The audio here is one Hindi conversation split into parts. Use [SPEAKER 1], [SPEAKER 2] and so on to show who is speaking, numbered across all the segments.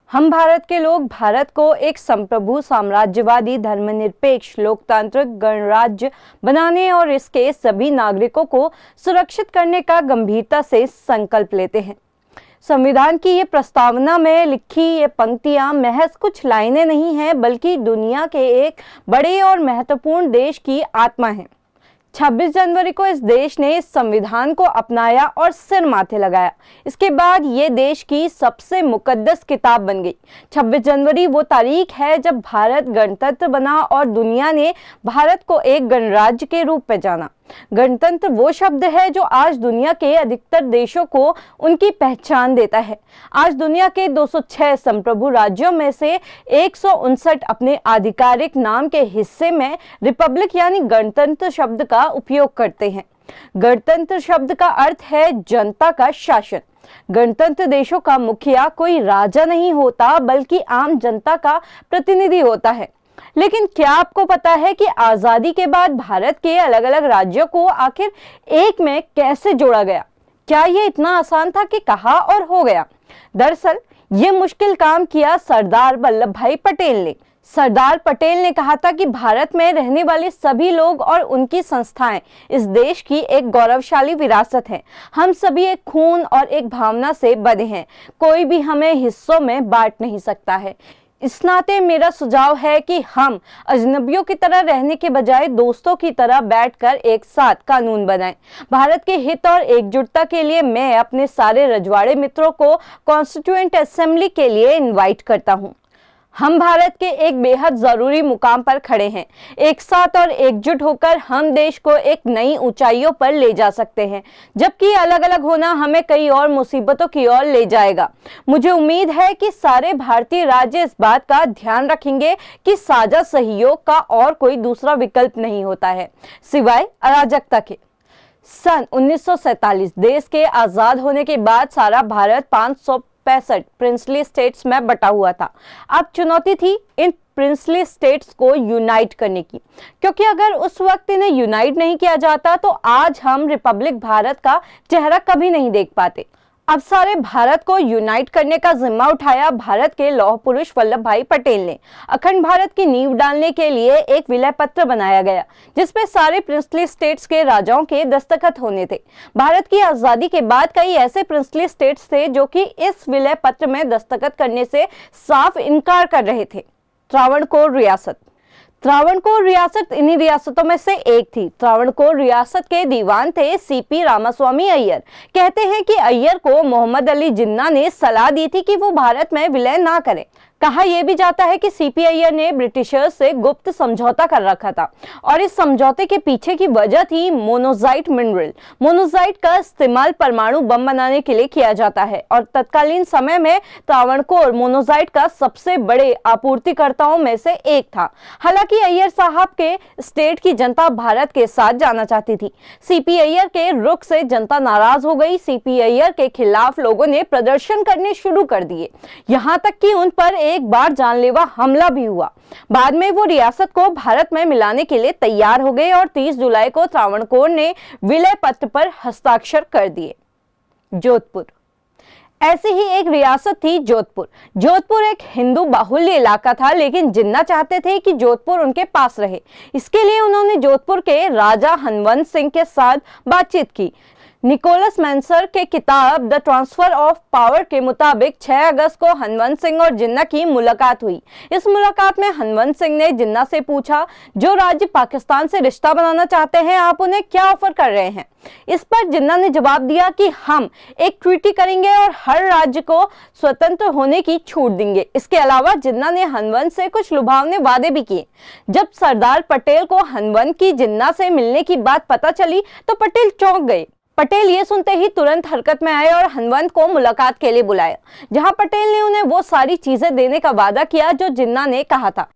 [SPEAKER 1] हम भारत के लोग भारत को एक संप्रभु साम्राज्यवादी धर्मनिरपेक्ष लोकतांत्रिक गणराज्य बनाने और इसके सभी नागरिकों को सुरक्षित करने का गंभीरता से संकल्प लेते हैं। संविधान की ये प्रस्तावना में लिखी ये पंक्तियां महज कुछ लाइनें नहीं हैं, बल्कि दुनिया के एक बड़े और महत्वपूर्ण देश की आत्मा है। 26 जनवरी को इस देश ने इस संविधान को अपनाया और सिर माथे लगाया। इसके बाद ये देश की सबसे मुकद्दस किताब बन गई। 26 जनवरी वो तारीख है जब भारत गणतंत्र बना और दुनिया ने भारत को एक गणराज्य के रूप में जाना। गणतंत्र वो शब्द है जो आज दुनिया के अधिकतर देशों को उनकी पहचान देता है। आज दुनिया के 206 संप्रभु राज्यों में से 159 अपने आधिकारिक नाम के हिस्से में रिपब्लिक यानी गणतंत्र शब्द का उपयोग करते हैं। गणतंत्र शब्द का अर्थ है जनता का शासन। गणतंत्र देशों का मुखिया कोई राजा नहीं होता, बल्कि आम जनता का प्रतिनिधि होता है। लेकिन क्या आपको पता है कि आजादी के बाद भारत के अलग अलग राज्यों को आखिर एक में कैसे जोड़ा गया? क्या यह इतना आसान था कि कहा और हो गया? दरअसल ये मुश्किल काम किया सरदार वल्लभ भाई पटेल ने। सरदार पटेल ने कहा था कि भारत में रहने वाले सभी लोग और उनकी संस्थाएं इस देश की एक गौरवशाली विरासत है। हम सभी एक खून और एक भावना से बंधे हैं। कोई भी हमें हिस्सों में बांट नहीं सकता है। इस नाते मेरा सुझाव है कि हम अजनबियों की तरह रहने के बजाय दोस्तों की तरह बैठकर एक साथ कानून बनाएं। भारत के हित और एकजुटता के लिए मैं अपने सारे रजवाड़े मित्रों को कॉन्स्टिट्यूएंट असेंबली के लिए इनवाइट करता हूं। हम भारत के एक बेहद जरूरी मुकाम पर खड़े हैं। एक साथ और एकजुट होकर हम देश को एक नई ऊंचाइयों पर ले जा सकते हैं, जबकि अलग अलग होना हमें कई और मुसीबतों की ओर ले जाएगा। मुझे उम्मीद है कि सारे भारतीय राज्य इस बात का ध्यान रखेंगे कि साझा सहयोग का और कोई दूसरा विकल्प नहीं होता है सिवाय अराजकता के। सन 1947 देश के आजाद होने के बाद सारा भारत 565 प्रिंसली स्टेट्स में बटा हुआ था। अब चुनौती थी इन प्रिंसली स्टेट्स को यूनाइट करने की, क्योंकि अगर उस वक्त इन्हें यूनाइट नहीं किया जाता तो आज हम रिपब्लिक भारत का चेहरा कभी नहीं देख पाते। अब सारे भारत को यूनाइट करने का जिम्मा उठाया भारत के लौह पुरुष वल्लभ भाई पटेल ने। अखंड भारत की नींव डालने के लिए एक विलय पत्र बनाया गया, जिसपे सारे प्रिंसली स्टेट्स के राजाओं के दस्तखत होने थे। भारत की आजादी के बाद कई ऐसे प्रिंसली स्टेट्स थे जो कि इस विलय पत्र में दस्तखत करने से साफ इनकार कर रहे थे। त्रावणकोर रियासत। त्रावणकोर रियासत इन्हीं रियासतों में से एक थी। त्रावणकोर रियासत के दीवान थे सीपी रामास्वामी अय्यर। कहते हैं कि अय्यर को मोहम्मद अली जिन्ना ने सलाह दी थी कि वो भारत में विलय ना करें। कहा यह भी जाता है कि सीपी अय्यर ने ब्रिटिशर्स से गुप्त समझौता कर रखा था और इस समझौते के पीछे की वजह थी मोनोजाइट मिनरल। मोनोजाइट का इस्तेमाल परमाणु बम बनाने के लिए किया जाता है और तत्कालीन समय में त्रावणकोर मोनोजाइट का सबसे बड़े आपूर्तिकर्ताओं में से एक था। हालांकि अय्यर साहब के स्टेट की जनता भारत के साथ जाना चाहती थी। सीपी अय्यर के रुख से जनता नाराज हो गई। सीपी अय्यर के खिलाफ लोगों ने प्रदर्शन करने शुरू कर दिए, यहाँ तक कि उन पर एक बार जानलेवा हमला भी हुआ। बाद में वो रियासत को भारत में मिलाने के लिए तैयार हो गए और 30 जुलाई को त्रावणकोर ने विलय पत्र पर हस्ताक्षर कर दिए। जोधपुर। ऐसी ही एक रियासत थी जोधपुर। जोधपुर एक हिंदू बाहुल्य इलाका था, लेकिन जिन्ना चाहते थे कि जोधपुर उनके पास रहे। इसके लिए उन्होंने जोधपुर के राजा हनवंत सिंह के साथ बातचीत की। निकोलस मैंसर के किताब द ट्रांसफर ऑफ पावर के मुताबिक 6 अगस्त को हनवंत सिंह और जिन्ना की मुलाकात हुई। इस मुलाकात में हनवंत सिंह ने जिन्ना से पूछा, जो राज्य पाकिस्तान से रिश्ता बनाना चाहते हैं, आप उन्हें क्या ऑफर कर रहे हैं? इस पर जिन्ना ने जवाब दिया कि हम एक ट्रीटी करेंगे और हर राज्य को स्वतंत्र होने की छूट देंगे। इसके अलावा जिन्ना ने हनवंत से कुछ लुभावने वादे भी किए। जब सरदार पटेल को हनवंत की जिन्ना से मिलने की बात पता चली तो पटेल चौंक गए। पटेल ये सुनते ही तुरंत हरकत में आए और हनवंत को मुलाकात के लिए बुलाया, जहां पटेल ने उन्हें वो सारी चीजें देने का वादा किया जो जिन्ना ने कहा था।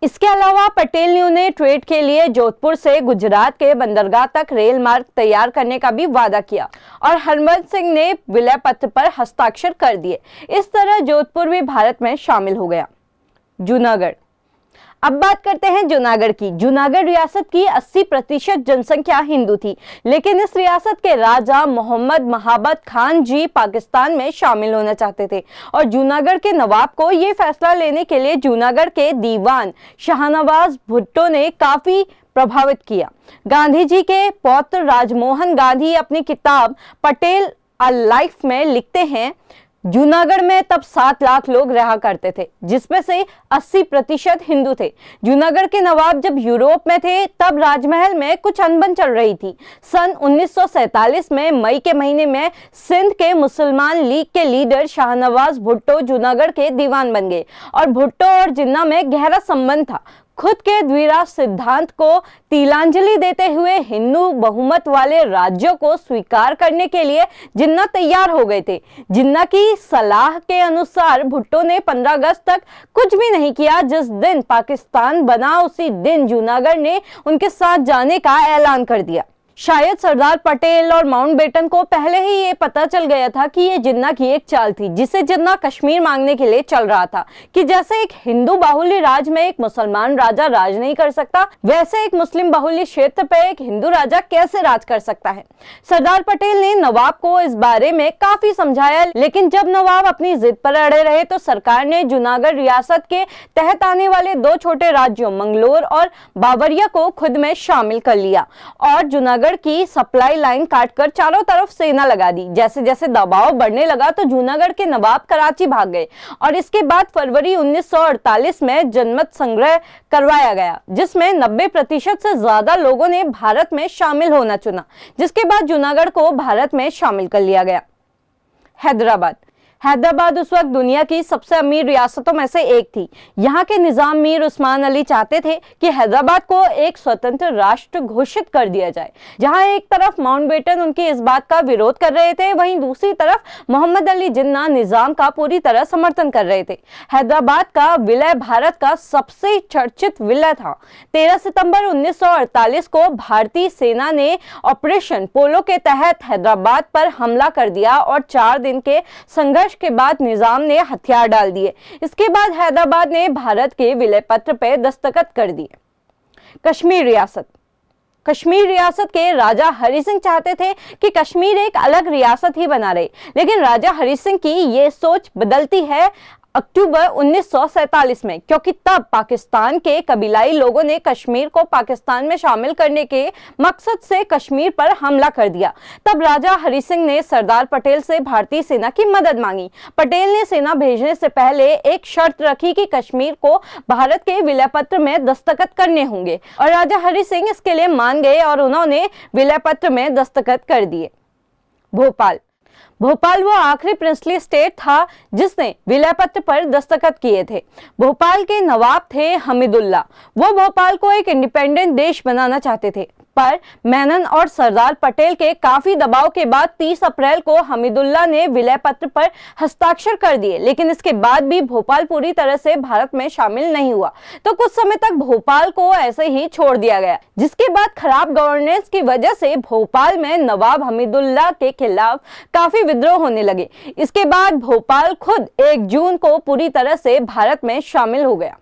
[SPEAKER 1] इसके अलावा पटेल ने उन्हें ट्रेड के लिए जोधपुर से गुजरात के बंदरगाह तक रेल मार्ग तैयार करने का भी वादा किया और हनवंत सिंह ने विलय पत्र पर हस्ताक्षर कर दिए। इस तरह जोधपुर भी भारत में शामिल हो गया। जूनागढ़। अब बात करते हैं जूनागढ़ की। जूनागढ़ रियासत की 80% जनसंख्या हिंदू थी, लेकिन इस रियासत के राजा मोहम्मद महाबत खान जी पाकिस्तान में शामिल होना चाहते थे और जूनागढ़ के नवाब को यह फैसला लेने के लिए जूनागढ़ के दीवान शाहनवाज भुट्टो ने काफी प्रभावित किया। गांधी जी के पौत्र राजमोहन गांधी अपनी किताब पटेल अ लाइफ में लिखते हैं, जूनागढ़ में तब 7 लाख लोग रहा करते थे, जिसमें से 80% हिंदू थे। जूनागढ़ के नवाब जब यूरोप में थे तब राजमहल में कुछ अनबन चल रही थी। सन 1947 में मई के महीने में सिंध के मुसलमान लीग के लीडर शाहनवाज भुट्टो जूनागढ़ के दीवान बन गए और भुट्टो और जिन्ना में गहरा संबंध था। खुद के द्विराज सिद्धांत को तिलांजलि देते हुए हिंदू बहुमत वाले राज्यों को स्वीकार करने के लिए जिन्ना तैयार हो गए थे। जिन्ना की सलाह के अनुसार भुट्टो ने 15 अगस्त तक कुछ भी नहीं किया। जिस दिन पाकिस्तान बना उसी दिन जूनागढ़ ने उनके साथ जाने का ऐलान कर दिया। शायद सरदार पटेल और माउंटबेटन को पहले ही ये पता चल गया था कि ये जिन्ना की एक चाल थी, जिसे जिन्ना कश्मीर मांगने के लिए चल रहा था कि जैसे एक हिंदू बाहुल्य राज में एक मुसलमान राजा राज नहीं कर सकता, वैसे एक मुस्लिम बाहुल्य क्षेत्र पे एक हिंदू राजा कैसे राज कर सकता है। सरदार पटेल ने नवाब को इस बारे में काफी समझाया, लेकिन जब नवाब अपनी जिद पर अड़े रहे तो सरकार ने जूनागढ़ रियासत के तहत आने वाले 2 छोटे राज्यों मंगलोर और बावरिया को खुद में शामिल कर लिया और जूनागढ़ की सप्लाई लाइन काटकर चारों तरफ सेना लगा दी। जैसे जैसे दबाव बढ़ने लगा तो जूनागढ़ के नवाब कराची भाग गए और इसके बाद फरवरी 1948 में जनमत संग्रह करवाया गया, जिसमें 90% से ज्यादा लोगों ने भारत में शामिल होना चुना, जिसके बाद जूनागढ़ को भारत में शामिल कर लिया गया। हैदराबाद उस वक्त दुनिया की सबसे अमीर रियासतों में से एक थी। यहाँ के निजाम मीर उस्मान अली चाहते थे कि हैदराबाद को एक स्वतंत्र राष्ट्र घोषित कर दिया जाए। जहाँ एक तरफ माउंटबेटन उनकी इस बात का विरोध कर रहे थे, वहीं दूसरी तरफ मोहम्मद अली जिन्ना निजाम का पूरी तरह समर्थन कर रहे थे। हैदराबाद का विलय भारत का सबसे चर्चित विलय था। 13 सितंबर 1948 को भारतीय सेना ने ऑपरेशन पोलो के तहत हैदराबाद पर हमला कर दिया और 4 दिन के संघर्ष के बाद निजाम ने हथियार डाल दिए। इसके बाद हैदराबाद ने भारत के विलय पत्र पर दस्तखत कर दिए। कश्मीर रियासत के राजा हरि सिंह चाहते थे कि कश्मीर एक अलग रियासत ही बना रहे, लेकिन राजा हरि सिंह की ये सोच बदलती है अक्टूबर 1947 में, क्योंकि तब पाकिस्तान के कबीलाई लोगों ने कश्मीर को पाकिस्तान में शामिल करने के मकसद से कश्मीर पर हमला कर दिया। तब राजा हरि सिंह ने सरदार पटेल से भारतीय सेना की मदद मांगी। पटेल ने सेना भेजने से पहले एक शर्त रखी कि कश्मीर को भारत के विलय पत्र में दस्तखत करने होंगे और राजा हरि सिंह इसके लिए मान गए और उन्होंने विलय पत्र में दस्तखत कर दिए। भोपाल वो आखिरी प्रिंसली स्टेट था जिसने विलय पत्र पर दस्तखत किए थे। भोपाल के नवाब थे हमीदुल्ला। वो भोपाल को एक इंडिपेंडेंट देश बनाना चाहते थे, पर मेनन और सरदार पटेल के काफी दबाव के बाद 30 अप्रैल को हमीदुल्ला ने विलय पत्र पर हस्ताक्षर कर दिए, लेकिन इसके बाद भी भोपाल पूरी तरह से भारत में शामिल नहीं हुआ। तो कुछ समय तक भोपाल को ऐसे ही छोड़ दिया गया, जिसके बाद खराब गवर्नेंस की वजह से भोपाल में नवाब हमीदुल्ला के खिलाफ काफी विद्रोह होने लगे। इसके बाद भोपाल खुद 1 जून को पूरी तरह से भारत में शामिल हो गया।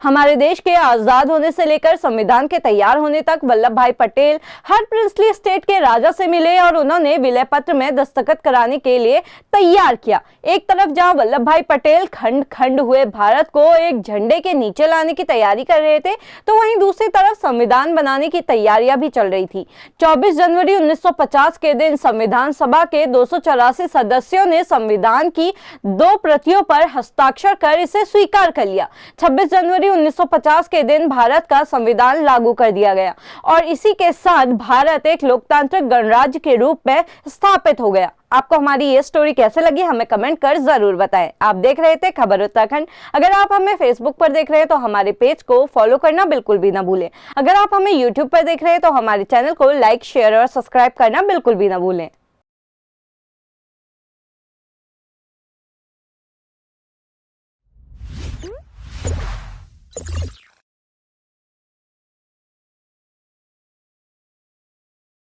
[SPEAKER 1] हमारे देश के आजाद होने से लेकर संविधान के तैयार होने तक वल्लभ भाई पटेल हर प्रिंसली स्टेट के राजा से मिले और उन्होंने विलय पत्र में दस्तखत कराने के लिए तैयार किया। एक तरफ जहां वल्लभ भाई पटेल खंड खंड हुए भारत को एक झंडे के नीचे लाने की तैयारी कर रहे थे, तो वहीं दूसरी तरफ संविधान बनाने की तैयारियां भी चल रही थी। 24 जनवरी 1950 के दिन संविधान सभा के 284 सदस्यों ने संविधान की 2 प्रतियों पर हस्ताक्षर कर इसे स्वीकार कर लिया। 26 जनवरी 1950 के दिन भारत का संविधान लागू कर दिया गया और इसी के साथ भारत एक लोकतांत्रिक गणराज्य के रूप में स्थापित हो गया। आपको हमारी ये स्टोरी कैसे लगी हमें कमेंट कर जरूर बताएं। आप देख रहे थे खबर उत्तराखंड। अगर आप हमें फेसबुक पर देख रहे हैं तो हमारे पेज को फॉलो करना बिल्कुल भी ना भूलें। अगर आप हमें यूट्यूब पर देख रहे हैं तो हमारे चैनल को लाइक, शेयर और सब्सक्राइब करना बिल्कुल भी ना भूलें।